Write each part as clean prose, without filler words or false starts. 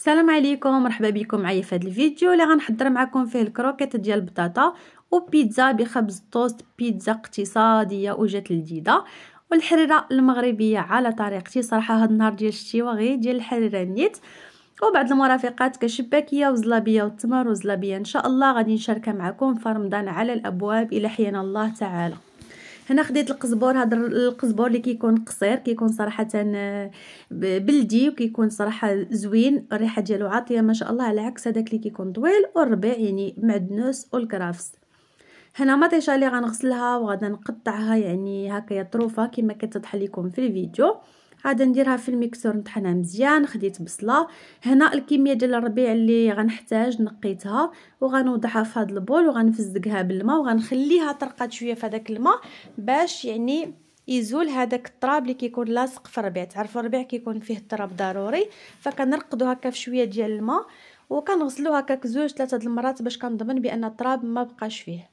السلام عليكم، مرحبا بكم معايا في هذا الفيديو اللي غنحضر معكم فيه الكروكيط ديال البطاطا وبيتزا بخبز الطوست. بيتزا اقتصاديه وجات لذيذه والحريره المغربيه على طريقتي. صراحه هذا النهار ديال الشتيوه غير ديال الحريره نيت وبعض المرافقات كشباكيه وزلابيه والتمر وزلابيه ان شاء الله غادي نشاركها معكم في رمضان على الابواب الى حيانا الله تعالى. هنا خديت القزبور، هذا القزبور اللي كيكون قصير كيكون صراحه بلدي وكيكون صراحه زوين، الريحه ديالو عاطيه ما شاء الله، على عكس هذاك اللي كيكون طويل والربيع يعني معدنوس والكرافس. هنا مطيشه اللي غنغسلها وغادا نقطعها يعني هكايا طروفه كما كتضح لكم في الفيديو. غادا نديرها في الميكسور نطحنها مزيان. خديت بصله، هنا الكميه ديال الربيع اللي غنحتاج نقيتها وغنوضعها في هذا البول وغنفزقها بالماء وغنخليها ترقد شويه في هذاك الماء باش يعني يزول هذاك التراب اللي كيكون لاصق في الربيع. تعرفوا الربيع كيكون فيه التراب ضروري، فكنرقدو هكا في شويه ديال الماء وكنغسلو هكاك 2-3 المرات باش كنضمن بان التراب ما بقاش فيه.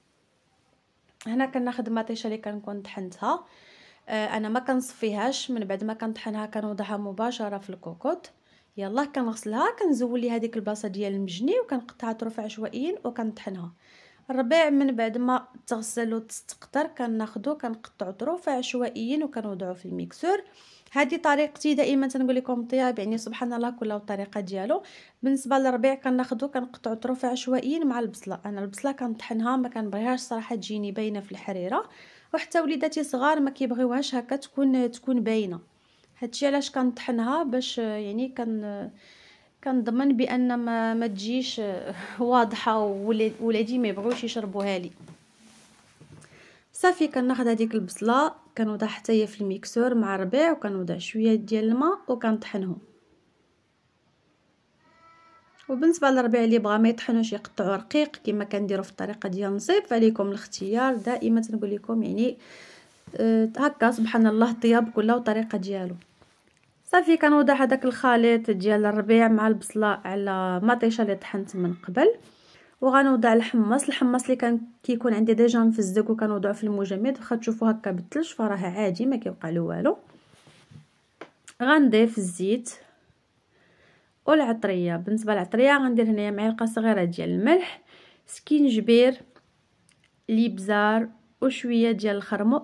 هنا كناخذ مطيشه اللي كنكون طحنتها، انا ما كنصفيهاش، من بعد ما كنطحنها كنوضعها مباشره في الكوكوط. يلا كنغسلها كنزول لي هذيك البلاصه ديال المجني وكنقطعها طرف عشوائيين وكنطحنها. الربيع من بعد ما تغسل وتستقطر كناخذو كنقطعو طرف عشوائيين وكنوضعو في الميكسور. هذه طريقتي دائما تنقول لكم الطياب، يعني سبحان الله كل الطريقه ديالو. بالنسبه للربيع كناخذو كنقطعو طرف عشوائيين مع البصله. انا البصله كنطحنها ما كنبغيهاش صراحه تجيني باينه في الحريره، وحتى وليداتي صغار ما كيبغيوهاش هكا تكون باينه. هادشي علاش كنطحنها باش يعني كنضمن بان ما تجيش واضحه وولادي ما يبغوش يشربوها لي. صافي كناخذ هذيك البصله كنوضع حتى هي في الميكسور مع الربيع وكنوضع شويه ديال الماء وكنطحنهم. وبالنسبه للربيع اللي بغا ما يطحنوش يقطعوا رقيق كما كنديروا في الطريقه ديال النصيب، فعليكم الاختيار. دائما تنقول لكم يعني هكا سبحان الله الطياب كلها والطريقه ديالو. صافي كنوضع هذاك الخليط ديال الربيع مع البصله على مطيشه اللي طحنت من قبل، وغنوضع الحمص اللي كيكون عندي ديجا مفزق وكنوضعه في المجمد. واخا تشوفوا هكا بالثلج فراه عادي ما كيوقع له والو. غنضيف الزيت والعطريه. بالنسبه للعطريه غندير هنايا معلقه صغيره ديال الملح، سكينجبير، الابزار وشويه ديال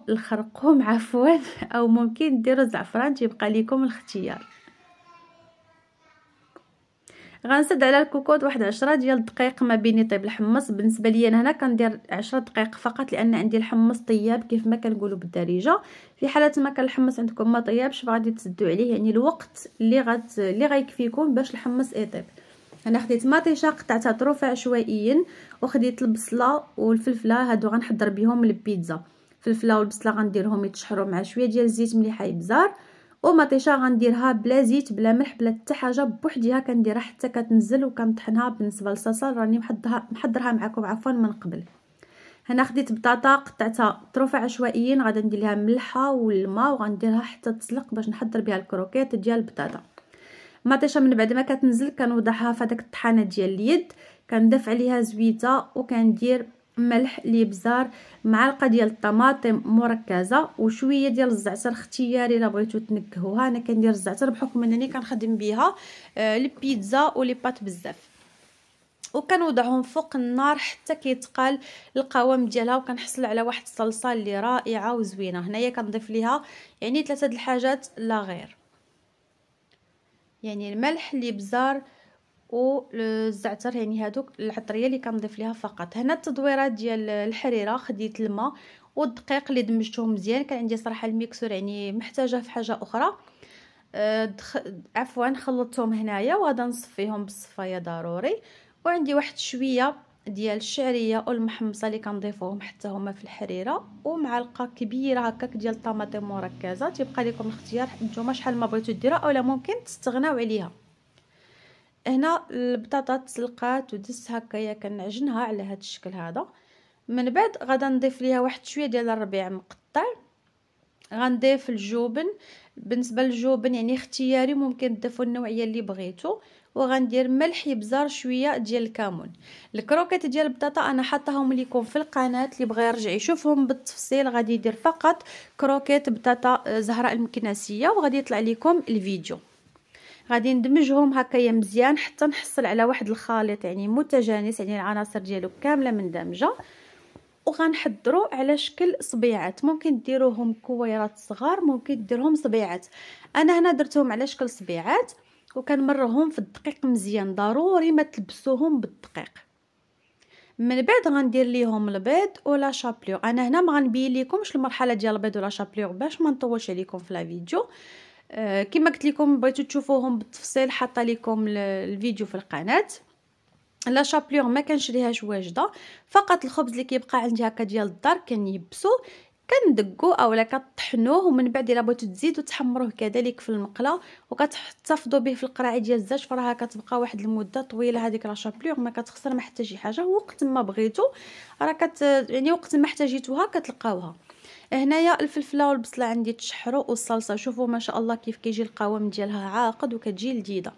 الخرقوم عفوا او ممكن ديروا الزعفران، تيبقى لكم الاختيار. غنسد على الكوكوط واحد 10 ديال الدقائق ما بين يطيب الحمص. بالنسبه لي انا هنا كندير 10 دقائق فقط لان عندي الحمص طياب كيف ما كنقولوا بالدارجه. في حاله ما كان الحمص عندكم ما طيابش فغادي تسدوا عليه يعني الوقت اللي غيكفيكم باش الحمص يطيب. انا خديت مطيشه قطعتها طروف عشوائيين وخديت البصله والفلفله، هادو غنحضر بهم البيتزا. الفلفله والبصله غنديرهم يتشحروا مع شويه ديال الزيت مليحه يبزار، ومطيشه غنديرها بلا زيت بلا ملح بلا حتى حاجه بوحديها كنديرها حتى كتنزل وكنطحنها. بالنسبه للصلصه راني محضرها معكم عفوا من قبل. هنا خديت بطاطا قطعتها طروف عشوائيين، غادي ندير لها ملحه والماء وغنديرها حتى تسلق باش نحضر بها الكروكيط ديال البطاطا. مطيشه من بعد ما كتنزل كنوضعها في هذاك الطحانه ديال اليد، كندف عليها زويته وكندير ملح الابزار، معلقه ديال الطماطم مركزه وشويه ديال الزعتر اختياري الا بغيتو تنكهوها. انا كندير الزعتر بحكم انني كنخدم بها البيتزا ولي بات بزاف. وكنوضعهم فوق النار حتى كيتقال القوام ديالها وكنحصل على واحد الصلصه اللي رائعه وزوينه. هنايا كنضيف ليها يعني 3 الحاجات لا غير، يعني الملح الابزار والزعتر، يعني هادوك العطريه اللي كنضيف ليها فقط. هنا التدويرات ديال الحريره خديت الماء والدقيق اللي دمجتهم مزيان. كان عندي صراحه الميكسور يعني محتاجه في حاجه اخرى، عفوا خلطتهم هنايا وغادا نصفيهم بالصفايه ضروري. وعندي واحد شويه ديال الشعريه والمحمصه اللي كنضيفوهم حتى هما في الحريره، ومعلقه كبيره هكاك ديال الطماطم مركزه. تيبقى لكم الاختيار نتوما شحال ما بغيتو ديروها اولا ممكن تستغناو عليها. هنا البطاطا تسلقات ودزت هكايا كنعجنها على هذا الشكل هذا. من بعد غادا نضيف ليها واحد شويه ديال الربيع مقطع، غنضيف الجبن. بالنسبه للجبن يعني اختياري، ممكن تضيفوا النوعيه اللي بغيتو. وغندير ملح يبزار شويه ديال الكمون. الكروكيط ديال البطاطا انا حطاهم لكم في القناه، اللي بغى يرجع يشوفهم بالتفصيل غادي يدير فقط كروكيط بطاطا زهراء المكناسيه وغادي يطلع لكم الفيديو. غادي ندمجهم هكايا مزيان حتى نحصل على واحد الخليط يعني متجانس، يعني العناصر ديالو كامله مندمجه. وغنحضروا على شكل صبيعات، ممكن ديروهم كويرات صغار، ممكن ديرهم صبيعات. انا هنا درتهم على شكل صبيعات وكنمرهم في الدقيق مزيان، ضروري ما تلبسوهم بالدقيق. من بعد غندير ليهم البيض ولا شابليو. انا هنا ما غنبين لكمش المرحله ديال البيض ولا شابليو باش ما نطولش عليكم في لا فيديو. كما قلت لكم بغيتو تشوفوهم بالتفصيل حاطه لكم الفيديو في القناه. لا شابليغ ما كنشريهاش واجده، فقط الخبز اللي كيبقى عندي هكا ديال الدار كنيبسو كندقو اولا كطحنوه، ومن بعد الا بغيتو تزيدو تحمروه كذلك في المقله وكتحتفظوا به في القراعي ديال الزاج، فراها كتبقى واحد المده طويله. هذيك لا شابليغ ما كتخسر ما حتى شي حاجه، وقت ما بغيتو راه يعني وقت ما احتاجيتوها كتلقاوها. هنايا الفلفله والبصله عندي تشحروا، والصلصه شوفوا ما شاء الله كيف كيجي القوام ديالها عاقد وكتجي لذيذه.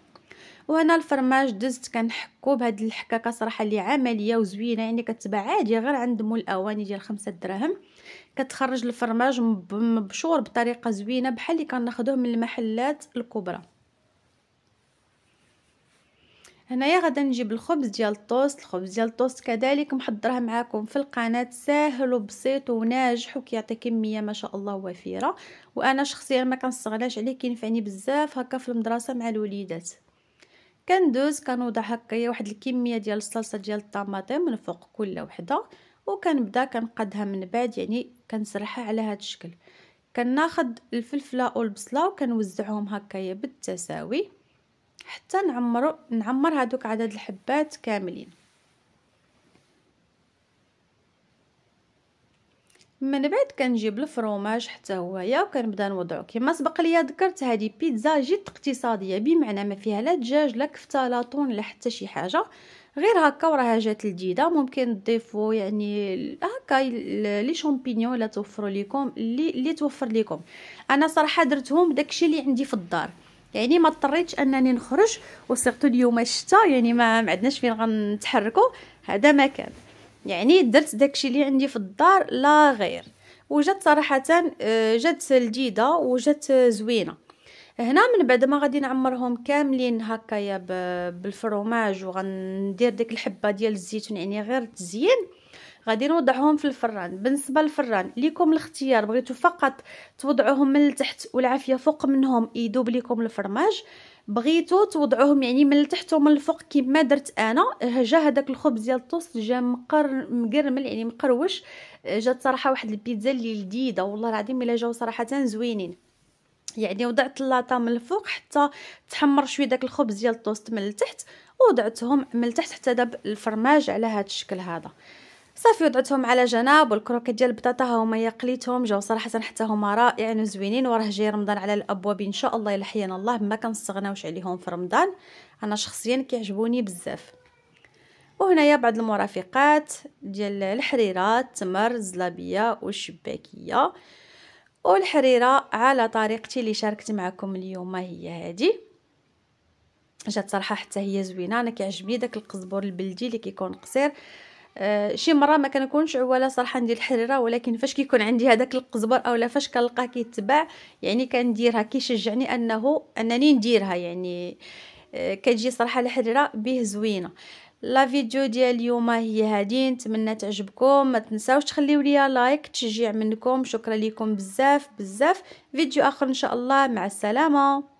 وهنا الفرماج دزت كنحكو بهاد الحكاكه صراحه اللي عمليه وزوينه، يعني كتباع عادي غير عند مول الاواني ديال 5 دراهم. كتخرج الفرماج مبشور بطريقه زوينه بحال اللي كناخذوه من المحلات الكبرى. هنايا غادا نجيب الخبز ديال الطوست. الخبز ديال الطوست كذلك محضرها معاكم في القناه، ساهل وبسيط وناجح وكيعطي كميه ما شاء الله وفيره، وانا شخصيا ما كنستغناش عليه، كينفعني بزاف هكا في المدرسه مع الوليدات. كندوز كنوضع هكايا واحد الكميه ديال الصلصه ديال الطماطم من فوق كل وحده، وكنبدا كنقادها من بعد، يعني كنسرحها على هذا الشكل. كناخذ الفلفله والبصله وكنوزعهم هكايا بالتساوي حتى نعمر هذوك عدد الحبات كاملين. من بعد كنجيب الفرماج حتى هويا وكنبدا نوضعو. كما سبق ليا ذكرت هذه بيتزا جد اقتصاديه، بمعنى ما فيها لا دجاج لا كفته لا طون لا حتى شي حاجه، غير هكا وراها جات لذيذه. ممكن تضيفوا يعني هكا لي شامبينيون لا توفروا لكم اللي توفر لكم. انا صراحه درتهم داكشي اللي عندي في الدار، يعني ما اضطريتش انني نخرج، وسيرتو اليوم الشتاء يعني ما عندناش فين غنتحركوا. هذا ما كان، يعني درت داكشي اللي عندي في الدار لا غير، وجات صراحه جات لذيذه وجات زوينه. هنا من بعد ما غادي نعمرهم كاملين هكايا بالفرماج، وغندير ديك الحبه ديال الزيتون يعني غير تزيين، غادي نوضعهم في الفران. بالنسبه للفران ليكم الاختيار، بغيتو فقط توضعوهم من التحت والعافيه فوق منهم يذوب لكم الفرماج، بغيتو توضعوهم يعني من التحت ومن الفوق كما درت انا. جا هذاك الخبز ديال الطوست جا مقرمل يعني مقروش، جات صراحه واحد البيتزا اللي لذيذه والله العظيم الا جاو صراحه زوينين. يعني وضعت اللاطه من الفوق حتى تحمر شويه داك الخبز ديال الطوست من التحت، ووضعتهم من التحت حتى داب الفرماج على هذا الشكل هذا. صافي وضعتهم على جنب. والكروكيت ديال البطاطا هما قليتهم، جاو صراحه حتى هما رائعين وزوينين، وراه جاي رمضان على الابواب ان شاء الله يلحينا الله، ما كنستغناوش عليهم في رمضان، انا شخصيا كيعجبوني بزاف. وهنايا بعض المرافقات ديال الحريره، التمر، الزلابيه والشباكيه. والحريره على طريقتي اللي شاركت معكم اليوم هي هذه، جات صراحه حتى هي زوينه. انا كيعجبني داك القزبور البلدي اللي كيكون قصير. شي مره ما كنكونش عواله صراحه ندير الحريره، ولكن فاش كيكون عندي هذاك القزبر اولا فاش كنلقاه كيتباع يعني كنديرها، كيشجعني انني نديرها، يعني كتجي صراحه الحريره به زوينه. لا فيديو ديال اليوم هي هذه، نتمنى تعجبكم. ما تنساوش تخليو لي لايك تشجيع منكم، شكرا لكم بزاف بزاف. فيديو اخر ان شاء الله، مع السلامه.